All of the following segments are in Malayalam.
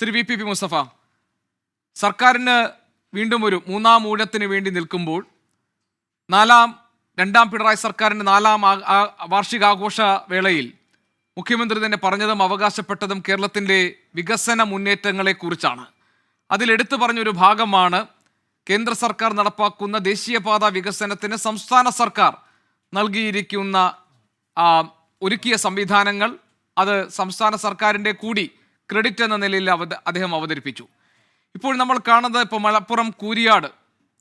ശ്രീ വി മുസ്തഫ, സർക്കാരിന് വീണ്ടും ഒരു മൂന്നാം ഊഴത്തിന് വേണ്ടി നിൽക്കുമ്പോൾ രണ്ടാം പിണറായി സർക്കാരിൻ്റെ വാർഷികാഘോഷ വേളയിൽ മുഖ്യമന്ത്രി തന്നെ പറഞ്ഞതും അവകാശപ്പെട്ടതും കേരളത്തിൻ്റെ വികസന മുന്നേറ്റങ്ങളെക്കുറിച്ചാണ്. അതിലെടുത്തു പറഞ്ഞൊരു ഭാഗമാണ് കേന്ദ്ര സർക്കാർ നടപ്പാക്കുന്ന ദേശീയപാത വികസനത്തിന് സംസ്ഥാന സർക്കാർ നൽകിയിരിക്കുന്ന ഒരുക്കിയ സംവിധാനങ്ങൾ. അത് സംസ്ഥാന സർക്കാരിൻ്റെ കൂടി ക്രെഡിറ്റ് എന്ന നിലയിൽ അദ്ദേഹം അവതരിപ്പിച്ചു. ഇപ്പോൾ നമ്മൾ കാണുന്നത്, ഇപ്പോൾ മലപ്പുറം കൂരിയാട്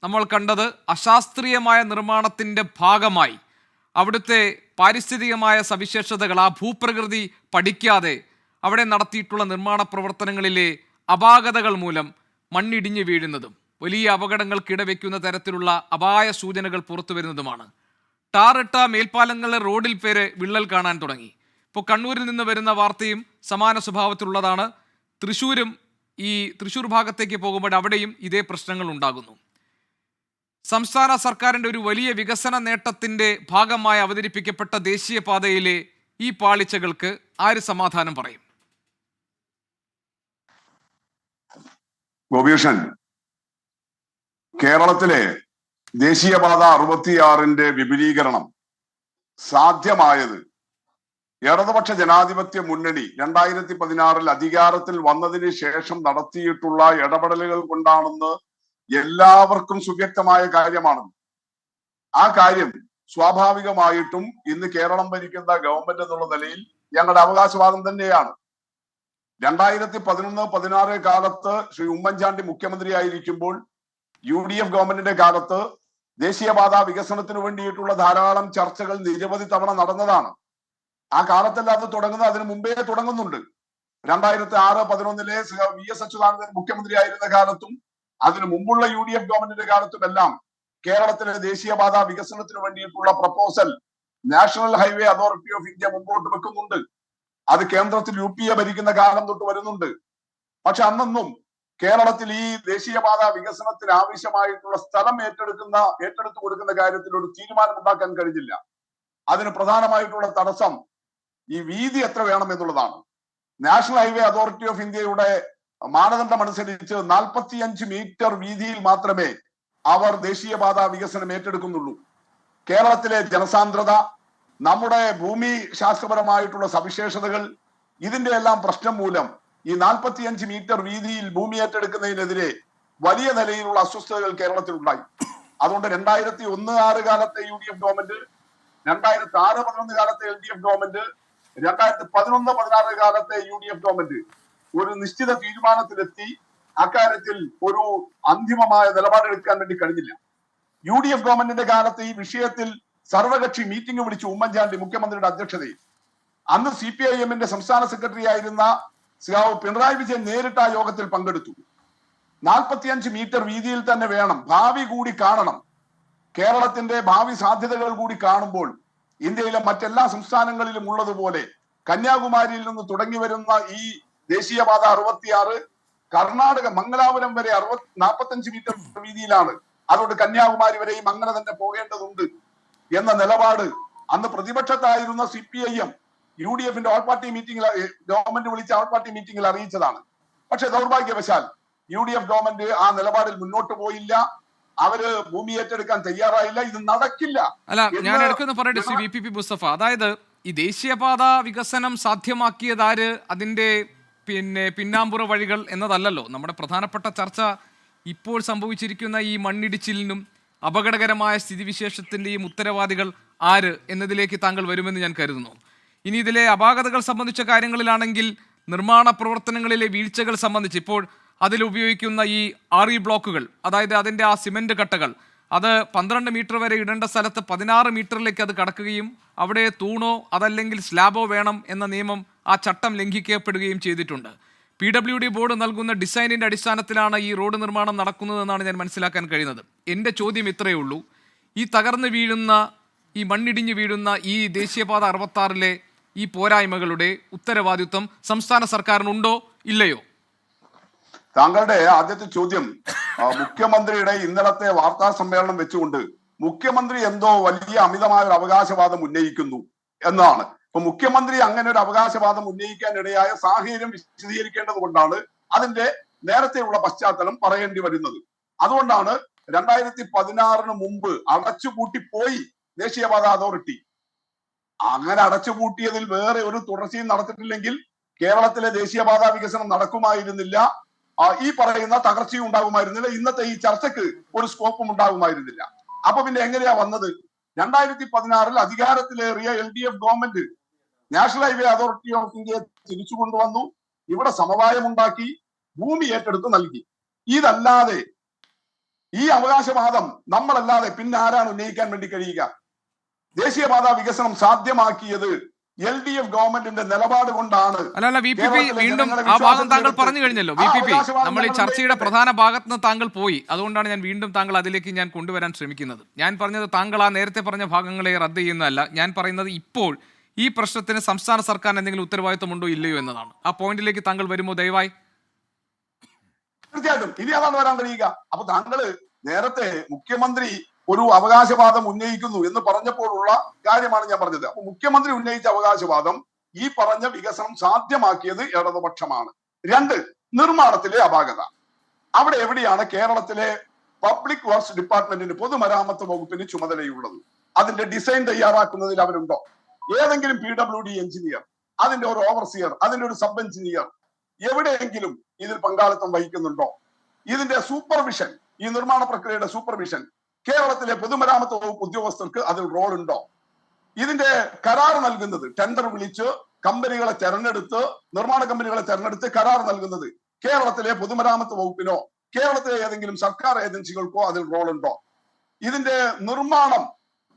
നമ്മൾ കണ്ടത് അശാസ്ത്രീയമായ നിർമ്മാണത്തിൻ്റെ ഭാഗമായി അവിടുത്തെ പാരിസ്ഥിതികമായ സവിശേഷതകൾ, ആ ഭൂപ്രകൃതി പഠിക്കാതെ അവിടെ നടത്തിയിട്ടുള്ള നിർമ്മാണ പ്രവർത്തനങ്ങളിലെ അപാകതകൾ മൂലം മണ്ണിടിഞ്ഞു വീഴുന്നതും വലിയ അപകടങ്ങൾക്കിടവെക്കുന്ന തരത്തിലുള്ള അപായ സൂചനകൾ പുറത്തു വരുന്നതുമാണ്. ടാറിട്ട മേൽപ്പാലങ്ങളിലെ റോഡിൽ പേര് വിള്ളൽ കാണാൻ തുടങ്ങി. ഇപ്പോൾ കണ്ണൂരിൽ നിന്ന് വരുന്ന വാർത്തയും സമാന സ്വഭാവത്തിലുള്ളതാണ്. തൃശ്ശൂർ ഭാഗത്തേക്ക് പോകുമ്പോൾ അവിടെയും ഇതേ പ്രശ്നങ്ങൾ ഉണ്ടാകുന്നു. സംസ്ഥാന സർക്കാരിൻ്റെ ഒരു വലിയ വികസന നേട്ടത്തിൻ്റെ ഭാഗമായി അവതരിപ്പിക്കപ്പെട്ട ദേശീയപാതയിലെ ഈ പാളിച്ചകൾക്ക് ആര് സമാധാനം പറയും? ഗോപീഷൻ, കേരളത്തിലെ ദേശീയപാത 66 വിപുലീകരണം സാധ്യമായത് ഇടതുപക്ഷ ജനാധിപത്യ മുന്നണി 2016 അധികാരത്തിൽ വന്നതിന് ശേഷം നടത്തിയിട്ടുള്ള ഇടപെടലുകൾ കൊണ്ടാണെന്ന് എല്ലാവർക്കും സുവ്യക്തമായ കാര്യമാണ്. ആ കാര്യം സ്വാഭാവികമായിട്ടും ഇന്ന് കേരളം ഭരിക്കുന്ന ഗവൺമെന്റ് എന്നുള്ള നിലയിൽ ഞങ്ങളുടെ അവകാശവാദം തന്നെയാണ്. 2011-16 കാലത്ത് ശ്രീ ഉമ്മൻചാണ്ടി മുഖ്യമന്ത്രിയായിരിക്കുമ്പോൾ UDF ഗവൺമെന്റിന്റെ കാലത്ത് ദേശീയപാത വികസനത്തിന് വേണ്ടിയിട്ടുള്ള ധാരാളം ചർച്ചകൾ നിരവധി തവണ നടന്നതാണ്. ആ കാലത്തല്ല അത് തുടങ്ങുന്നത്, അതിന് മുമ്പേ തുടങ്ങുന്നുണ്ട്. 2006-11 VS അച്യുതാനന്ദൻ മുഖ്യമന്ത്രി ആയിരുന്ന കാലത്തും അതിനു മുമ്പുള്ള UDF ഗവൺമെന്റിന്റെ കാലത്തുമെല്ലാം കേരളത്തിലെ ദേശീയപാത വികസനത്തിന് വേണ്ടിയിട്ടുള്ള proposal national highway authority of India മുമ്പോട്ട് വെക്കുന്നുണ്ട്. അത് കേന്ദ്രത്തിൽ UPA ഭരിക്കുന്ന കാലം തൊട്ട് വരുന്നുണ്ട്. പക്ഷെ അന്നൊന്നും കേരളത്തിൽ ഈ ദേശീയപാത വികസനത്തിന് ആവശ്യമായിട്ടുള്ള സ്ഥലം ഏറ്റെടുത്തു കൊടുക്കുന്ന കാര്യത്തിൽ ഒരു തീരുമാനം ഉണ്ടാക്കാൻ കഴിഞ്ഞില്ല. അതിന് പ്രധാനമായിട്ടുള്ള തടസ്സം ഈ വീതി എത്ര വേണം എന്നുള്ളതാണ്. നാഷണൽ ഹൈവേ അതോറിറ്റി ഓഫ് ഇന്ത്യയുടെ മാനദണ്ഡം അനുസരിച്ച് 45 മീറ്റർ വീതിയിൽ മാത്രമേ അവർ ദേശീയപാത വികസനം ഏറ്റെടുക്കുന്നുള്ളൂ. കേരളത്തിലെ ജനസാന്ദ്രത, നമ്മുടെ ഭൂമി ശാസ്ത്രപരമായിട്ടുള്ള സവിശേഷതകൾ, ഇതിന്റെ എല്ലാം പ്രശ്നം മൂലം ഈ 45 മീറ്റർ വീതിയിൽ ഭൂമി ഏറ്റെടുക്കുന്നതിനെതിരെ വലിയ നിലയിലുള്ള അസ്വസ്ഥതകൾ കേരളത്തിൽ ഉണ്ടായി. അതുകൊണ്ട് 2001-6 കാലത്തെ UDF ഗവൺമെന്റ്, 2006-11 കാലത്തെ LDF ഗവൺമെന്റ്, 2011-16 കാലത്തെ UDF ഗവൺമെന്റ് ഒരു നിശ്ചിത തീരുമാനത്തിലെത്തി അക്കാര്യത്തിൽ ഒരു അന്തിമമായ നിലപാടെടുക്കാൻ വേണ്ടി കഴിഞ്ഞില്ല. UDF ഗവൺമെന്റിന്റെ കാലത്ത് ഈ വിഷയത്തിൽ സർവകക്ഷി മീറ്റിംഗ് വിളിച്ചു ഉമ്മൻചാണ്ടി മുഖ്യമന്ത്രിയുടെ അധ്യക്ഷതയിൽ. അന്ന് CPIM-ന്റെ സംസ്ഥാന സെക്രട്ടറി ആയിരുന്ന പിണറായി വിജയൻ നേരിട്ട് ആ യോഗത്തിൽ പങ്കെടുത്തു. 45 മീറ്റർ വീതിയിൽ തന്നെ വേണം, ഭാവി കൂടി കാണണം. കേരളത്തിന്റെ ഭാവി സാധ്യതകൾ കൂടി കാണുമ്പോൾ ഇന്ത്യയിലെ മറ്റെല്ലാ സംസ്ഥാനങ്ങളിലും ഉള്ളതുപോലെ കന്യാകുമാരിയിൽ നിന്ന് തുടങ്ങി വരുന്ന ഈ ദേശീയപാത 66 കർണാടക മംഗലാപുരം വരെ 45 മീറ്റർ വീതിയിലാണ്. അതുകൊണ്ട് കന്യാകുമാരി വരെയും അങ്ങനെ തന്നെ പോകേണ്ടതുണ്ട് എന്ന നിലപാട് അന്ന് പ്രതിപക്ഷത്തായിരുന്ന CPIM UDF-ന്റെ ഓൾ പാർട്ടി മീറ്റിംഗിൽ, ഗവൺമെന്റ് വിളിച്ച ഓൾ പാർട്ടി മീറ്റിംഗിൽ അറിയിച്ചതാണ്. പക്ഷെ ദൗർഭാഗ്യവശാൽ UDF ഗവൺമെന്റ് ആ നിലപാടിൽ മുന്നോട്ട് പോയില്ല. അവര് ഭൂമി ഏറ്റെടുക്കാൻ തയ്യാറായില്ല. ഇത് നടക്കില്ല. അല്ല, ഞാൻ എടുക്കുന്ന പറയട്ടെ ശ്രീ വി മുസ്തഫ, അതായത് ഈ ദേശീയപാത വികസനം സാധ്യമാക്കിയതാര്, അതിന്റെ പിന്നാമ്പുറ വഴികൾ എന്നതല്ലല്ലോ നമ്മുടെ പ്രധാനപ്പെട്ട ചർച്ച. ഇപ്പോൾ സംഭവിച്ചിരിക്കുന്ന ഈ മണ്ണിടിച്ചിലിനും അപകടകരമായ സ്ഥിതിവിശേഷത്തിന്റെയും ഉത്തരവാദികൾ ആര് എന്നതിലേക്ക് താങ്കൾ വരുമെന്ന് ഞാൻ കരുതുന്നു. ഇനി ഇതിലെ അപാകതകൾ സംബന്ധിച്ച കാര്യങ്ങളിലാണെങ്കിൽ നിർമ്മാണ പ്രവർത്തനങ്ങളിലെ വീഴ്ചകൾ സംബന്ധിച്ച് ഇപ്പോൾ അതിലുപയോഗിക്കുന്ന ഈ RE ബ്ലോക്കുകൾ, അതായത് അതിൻ്റെ ആ സിമെന്റ് കട്ടകൾ, അത് 12 മീറ്റർ വരെ ഇടേണ്ട സ്ഥലത്ത് 16 മീറ്ററിലേക്ക് അത് കടക്കുകയും അവിടെ തൂണോ അതല്ലെങ്കിൽ സ്ലാബോ വേണം എന്ന നിയമം, ആ ചട്ടം ലംഘിക്കപ്പെടുകയും ചെയ്തിട്ടുണ്ട്. PWD ബോർഡ് നൽകുന്ന ഡിസൈനിൻ്റെ അടിസ്ഥാനത്തിലാണ് ഈ റോഡ് നിർമ്മാണം നടക്കുന്നതെന്നാണ് ഞാൻ മനസ്സിലാക്കാൻ കഴിയുന്നത്. എൻ്റെ ചോദ്യം ഇത്രയേ ഉള്ളൂ, ഈ മണ്ണിടിഞ്ഞ് വീഴുന്ന ഈ ദേശീയപാത 66-ലെ ഈ പോരായ്മകളുടെ ഉത്തരവാദിത്വം സംസ്ഥാന സർക്കാരിനുണ്ടോ ഇല്ലയോ? താങ്കളുടെ ആദ്യത്തെ ചോദ്യം മുഖ്യമന്ത്രിയുടെ ഇന്നലത്തെ വാർത്താ സമ്മേളനം വെച്ചുകൊണ്ട് മുഖ്യമന്ത്രി എന്തോ വലിയ അമിതമായ ഒരു അവകാശവാദം ഉന്നയിക്കുന്നു എന്നാണ്. അപ്പൊ മുഖ്യമന്ത്രി അങ്ങനെ ഒരു അവകാശവാദം ഉന്നയിക്കാൻ ഇടയായ സാഹചര്യം വിശദീകരിക്കേണ്ടത് കൊണ്ടാണ് അതിന്റെ നേരത്തെയുള്ള പശ്ചാത്തലം പറയേണ്ടി വരുന്നത്. അതുകൊണ്ടാണ് 2016 മുമ്പ് അടച്ചുപൂട്ടിപ്പോയി ദേശീയപാത അതോറിറ്റി. അങ്ങനെ അടച്ചുപൂട്ടിയതിൽ വേറെ ഒരു തുടർച്ചയും നടത്തിയിട്ടില്ലെങ്കിൽ കേരളത്തിലെ ദേശീയപാത വികസനം നടക്കുമായിരുന്നില്ല. ഈ പറയുന്ന തകർച്ചയും ഉണ്ടാകുമായിരുന്നില്ല. ഇന്നത്തെ ഈ ചർച്ചയ്ക്ക് ഒരു സ്കോപ്പും ഉണ്ടാകുമായിരുന്നില്ല. അപ്പൊ പിന്നെ എങ്ങനെയാ വന്നത്? 2016 അധികാരത്തിലേറിയ LDF government national highway authority of ഇന്ത്യയെ തിരിച്ചു കൊണ്ടുവന്നു. ഇവിടെ സമവായമുണ്ടാക്കി, ഭൂമി ഏറ്റെടുത്ത് നൽകി. ഇതല്ലാതെ ഈ അവകാശവാദം നമ്മളല്ലാതെ പിന്നെ ആരാണ് ഉന്നയിക്കാൻ വേണ്ടി കഴിയുക? ദേശീയപാത വികസനം സാധ്യമാക്കിയത് LDF ഗവൺമെന്റിന്റെ നിലപാട് കൊണ്ടാണ്. അല്ല VPP, വീണ്ടും ആ ഭാഗം താങ്കൾ പറഞ്ഞു കഴിഞ്ഞല്ലോ. VPP, നമ്മൾ ഈ ചർച്ചയുടെ പ്രധാന ഭാഗത്ത് നിന്ന് താങ്കൾ പോയി. അതുകൊണ്ടാണ് ഞാൻ വീണ്ടും താങ്കൾ അതിലേക്ക് ഞാൻ കൊണ്ടുവരാൻ ശ്രമിക്കുന്നത്. ഞാൻ പറഞ്ഞത് താങ്കൾ ആ നേരത്തെ പറഞ്ഞ ഭാഗങ്ങളെ റദ്ദ് ചെയ്യുന്നതല്ല. ഞാൻ പറയുന്നത് ഇപ്പോൾ ഈ പ്രശ്നത്തിന് സംസ്ഥാന സർക്കാരിന് എന്തെങ്കിലും ഉത്തരവാദിത്വമുണ്ടോ ഇല്ലയോ എന്നതാണ്. ആ പോയിന്റിലേക്ക് താങ്കൾ വരുമോ ദയവായി? തീർച്ചയായിട്ടും ഇനി അതാണ് വരാൻ കഴിയുക. അപ്പൊ താങ്കള് നേരത്തെ മുഖ്യമന്ത്രി ഒരു അവകാശവാദം ഉന്നയിക്കുന്നു എന്ന് പറഞ്ഞപ്പോഴുള്ള കാര്യമാണ് ഞാൻ പറഞ്ഞത്. അപ്പൊ മുഖ്യമന്ത്രി ഉന്നയിച്ച അവകാശവാദം ഈ പറഞ്ഞ വികസനം സാധ്യമാക്കിയത് ഇടതുപക്ഷമാണ്. 2, നിർമ്മാണത്തിലെ അപാകത. അവിടെ എവിടെയാണ് കേരളത്തിലെ പബ്ലിക് വർക്ക്സ് ഡിപ്പാർട്ട്മെന്റിന്, പൊതുമരാമത്ത് വകുപ്പിന് ചുമതലയുള്ളത്? അതിന്റെ ഡിസൈൻ തയ്യാറാക്കുന്നതിൽ അവരുണ്ടോ? ഏതെങ്കിലും PWD എഞ്ചിനീയർ, അതിന്റെ ഒരു ഓവർസിയർ, അതിന്റെ ഒരു സബ് എഞ്ചിനീയർ എവിടെയെങ്കിലും ഇതിൽ പങ്കാളിത്തം വഹിക്കുന്നുണ്ടോ? ഇതിന്റെ സൂപ്പർവിഷൻ, ഈ നിർമ്മാണ പ്രക്രിയയുടെ സൂപ്പർവിഷൻ കേരളത്തിലെ പൊതുമരാമത്ത് വകുപ്പ് ഉദ്യോഗസ്ഥർക്ക് അതിൽ റോൾ ഉണ്ടോ? ഇതിന്റെ കരാർ നൽകുന്നത്, ടെൻഡർ വിളിച്ച് കമ്പനികളെ തെരഞ്ഞെടുത്ത്, നിർമ്മാണ കമ്പനികളെ തെരഞ്ഞെടുത്ത് കരാർ നൽകുന്നത് കേരളത്തിലെ പൊതുമരാമത്ത് വകുപ്പിനോ കേരളത്തിലെ ഏതെങ്കിലും സർക്കാർ ഏജൻസികൾക്കോ അതിൽ റോൾ ഉണ്ടോ? ഇതിന്റെ നിർമ്മാണം,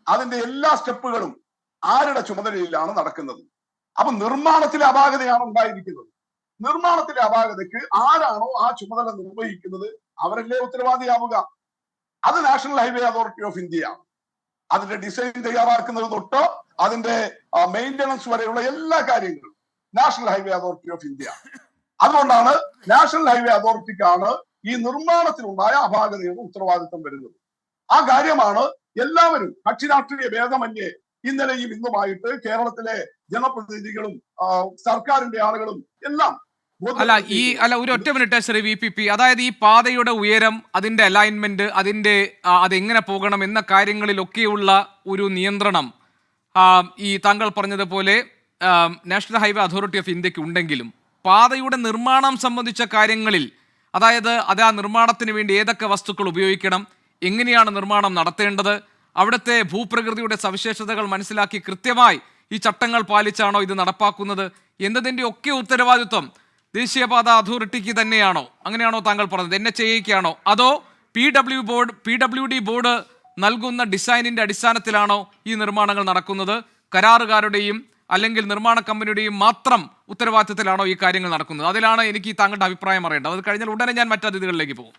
അതിന്റെ എല്ലാ സ്റ്റെപ്പുകളും ആരുടെ ചുമതലയിലാണ് നടക്കുന്നത്? അപ്പൊ നിർമ്മാണത്തിലെ അപാകതയാണ് ഉണ്ടായിരിക്കുന്നത്. നിർമ്മാണത്തിലെ അപാകതയ്ക്ക് ആരാണോ ആ ചുമതല നിർവഹിക്കുന്നത് അവരല്ലേ ഉത്തരവാദിയാവുക? അത് നാഷണൽ ഹൈവേ അതോറിറ്റി ഓഫ് ഇന്ത്യയാണ്. അതിന്റെ ഡിസൈൻ തയ്യാറാക്കുന്നത് തൊട്ട് അതിന്റെ മെയിൻ്റനൻസ് വരെയുള്ള എല്ലാ കാര്യങ്ങളും national highway authority of India. അതുകൊണ്ടാണ് നാഷണൽ ഹൈവേ അതോറിറ്റിക്കാണ് ഈ നിർമ്മാണത്തിലുണ്ടായ അപാകതയുടെ ഉത്തരവാദിത്വം വരുന്നത്. ആ കാര്യമാണ് എല്ലാവരും കക്ഷി രാഷ്ട്രീയ ഭേദമന്യേ ഇന്നലെയും ഇന്നുമായിട്ട് കേരളത്തിലെ ജനപ്രതിനിധികളും സർക്കാരിന്റെ ആളുകളും എല്ലാം ഒരു ഒറ്റ മിനിറ്റ് ശ്രീ VPP, അതായത് ഈ പാതയുടെ ഉയരം, അതിന്റെ അലൈൻമെന്റ്, അതെങ്ങനെ പോകണം എന്ന കാര്യങ്ങളിലൊക്കെയുള്ള ഒരു നിയന്ത്രണം ഈ താങ്കൾ പറഞ്ഞതുപോലെ നാഷണൽ ഹൈവേ അതോറിറ്റി ഓഫ് ഇന്ത്യക്ക് ഉണ്ടെങ്കിലും പാതയുടെ നിർമ്മാണം സംബന്ധിച്ച കാര്യങ്ങളിൽ, അതായത് ആ നിർമ്മാണത്തിന് വേണ്ടി ഏതൊക്കെ വസ്തുക്കൾ ഉപയോഗിക്കണം, എങ്ങനെയാണ് നിർമ്മാണം നടത്തേണ്ടത്, അവിടുത്തെ ഭൂപ്രകൃതിയുടെ സവിശേഷതകൾ മനസ്സിലാക്കി കൃത്യമായി ഈ ചട്ടങ്ങൾ പാലിച്ചാണോ ഇത് നടപ്പാക്കുന്നത് എന്നതിൻ്റെ ഒക്കെ ഉത്തരവാദിത്വം ദേശീയപാത അതോറിറ്റിക്ക് തന്നെയാണോ? അങ്ങനെയാണോ താങ്കൾ പറഞ്ഞത്? NHAIക്കാണോ? അതോ PWD ബോർഡ് നൽകുന്ന ഡിസൈനിന്റെ അടിസ്ഥാനത്തിലാണോ ഈ നിർമ്മാണങ്ങൾ നടക്കുന്നത്? കരാറുകാരുടെയും അല്ലെങ്കിൽ നിർമ്മാണ കമ്പനിയുടെയും മാത്രം ഉത്തരവാദിത്തത്തിലാണോ ഈ കാര്യങ്ങൾ നടക്കുന്നത്? അതിലാണ് എനിക്ക് താങ്കളുടെ അഭിപ്രായം അറിയേണ്ടത്. അത് കഴിഞ്ഞാൽ ഉടനെ ഞാൻ മറ്റതിഥികളിലേക്ക് പോകും.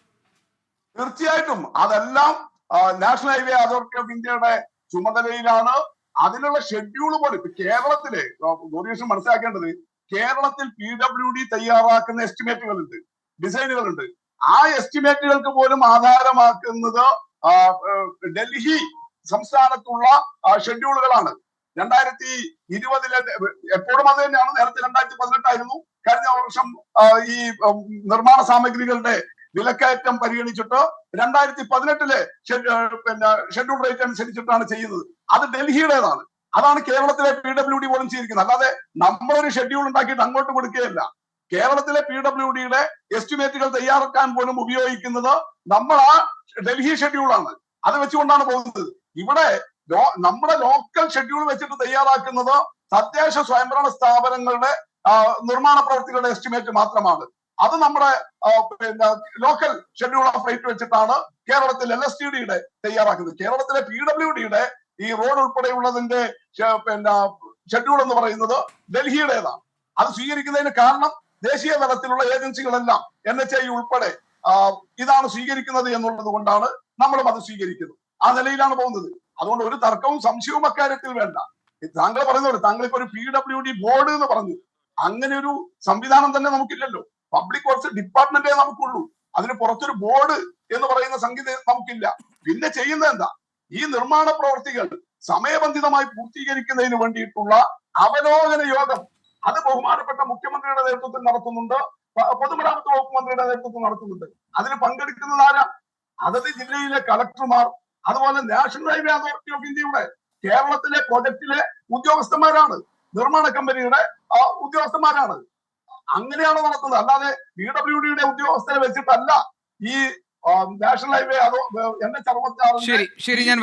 തീർച്ചയായിട്ടും അതെല്ലാം നാഷണൽ ഹൈവേ അതോറിറ്റി ഓഫ് ഇന്ത്യയുടെ ചുമതലയിലാണ്. അതിനുള്ള ഷെഡ്യൂൾ പോലെ ഇപ്പൊ കേരളത്തിലെ ഗോപീഷൻ മനസ്സിലാക്കേണ്ടത്, കേരളത്തിൽ PWD തയ്യാറാക്കുന്ന എസ്റ്റിമേറ്റുകളുണ്ട്, ഡിസൈനുകളുണ്ട്. ആ എസ്റ്റിമേറ്റുകൾക്ക് പോലും ആധാരമാക്കുന്നത് ഡൽഹി സംസ്ഥാനത്തുള്ള ഷെഡ്യൂളുകളാണ്. 2020 എപ്പോഴും അത് തന്നെയാണ്. നേരത്തെ 2018 ആയിരുന്നു. കഴിഞ്ഞ വർഷം ഈ നിർമ്മാണ സാമഗ്രികളുടെ വിലക്കയറ്റം പരിഗണിച്ചിട്ട് 2018 ഷെഡ്യൂൾ റേറ്റ് അനുസരിച്ചിട്ടാണ് ചെയ്യുന്നത്. അത് ഡൽഹിയുടേതാണ്. അതാണ് കേരളത്തിലെ PWD പോലും ചെയ്തിരിക്കുന്നത്. അല്ലാതെ നമ്മളൊരു ഷെഡ്യൂൾ ഉണ്ടാക്കിയിട്ട് അങ്ങോട്ട് കൊടുക്കുകയല്ല. കേരളത്തിലെ PWDയുടെ എസ്റ്റിമേറ്റുകൾ തയ്യാറാക്കാൻ പോലും ഉപയോഗിക്കുന്നത് നമ്മൾ ആ ഡൽഹി ഷെഡ്യൂളാണ്. അത് വെച്ചുകൊണ്ടാണ് പോകുന്നത്. ഇവിടെ നമ്മുടെ ലോക്കൽ ഷെഡ്യൂൾ വെച്ചിട്ട് തയ്യാറാക്കുന്നത് തദ്ദേശ സ്വയംഭരണ സ്ഥാപനങ്ങളുടെ നിർമ്മാണ പ്രവൃത്തികളുടെ എസ്റ്റിമേറ്റ് മാത്രമാണ്. അത് നമ്മുടെ ലോക്കൽ ഷെഡ്യൂൾ ഓഫ് റേറ്റ് വെച്ചിട്ടാണ് കേരളത്തിൽ LSTDയുടെ തയ്യാറാക്കുന്നത്. കേരളത്തിലെ PWDയുടെ ഈ റോഡ് ഉൾപ്പെടെയുള്ളതിന്റെ ഷെഡ്യൂൾ എന്ന് പറയുന്നത് ഡൽഹിയുടേതാണ്. അത് സ്വീകരിക്കുന്നതിന് കാരണം ദേശീയ തലത്തിലുള്ള ഏജൻസികളെല്ലാം NHAI ഉൾപ്പെടെ ഇതാണ് സ്വീകരിക്കുന്നത് എന്നുള്ളത് കൊണ്ടാണ് നമ്മളും അത് സ്വീകരിക്കുന്നത്. ആ നിലയിലാണ് പോകുന്നത്. അതുകൊണ്ട് ഒരു തർക്കവും സംശയവും അക്കാര്യത്തിൽ വേണ്ട. താങ്കൾ പറയുന്നത്, താങ്കൾ ഇപ്പൊ ഒരു PWD ബോർഡ് എന്ന് പറഞ്ഞു. അങ്ങനെ ഒരു സംവിധാനം തന്നെ നമുക്കില്ലല്ലോ. Public works ഡിപ്പാർട്ട്മെന്റേ നമുക്കുള്ളൂ. അതിന് പുറത്തൊരു ബോർഡ് എന്ന് പറയുന്ന സംഗതി നമുക്കില്ല. പിന്നെ ചെയ്യുന്നത് എന്താ? ഈ നിർമ്മാണ പ്രവർത്തികൾ സമയബന്ധിതമായി പൂർത്തീകരിക്കുന്നതിന് വേണ്ടിയിട്ടുള്ള അവലോകന യോഗം അത് ബഹുമാനപ്പെട്ട മുഖ്യമന്ത്രിയുടെ നേതൃത്വത്തിൽ നടത്തുന്നുണ്ട്. പൊതുമരാമത്ത് വകുപ്പ് മന്ത്രിയുടെ നേതൃത്വം നടത്തുന്നുണ്ട്. അതിന് പങ്കെടുക്കുന്നത് ആരാ? അതത് ജില്ലയിലെ കളക്ടർമാർ, അതുപോലെ നാഷണൽ ഹൈവേ അതോറിറ്റി ഓഫ് ഇന്ത്യയുടെ കേരളത്തിലെ പ്രൊജക്ടിലെ ഉദ്യോഗസ്ഥന്മാരാണ്, നിർമ്മാണ കമ്പനിയുടെ ഉദ്യോഗസ്ഥന്മാരാണ്. അങ്ങനെയാണ് നടത്തുന്നത്. അല്ലാതെ PWDയുടെ ഉദ്യോഗസ്ഥരെ വെച്ചിട്ടല്ല ഈ നാഷണൽ ഹൈവേ NH 66. ശരി, ഞാൻ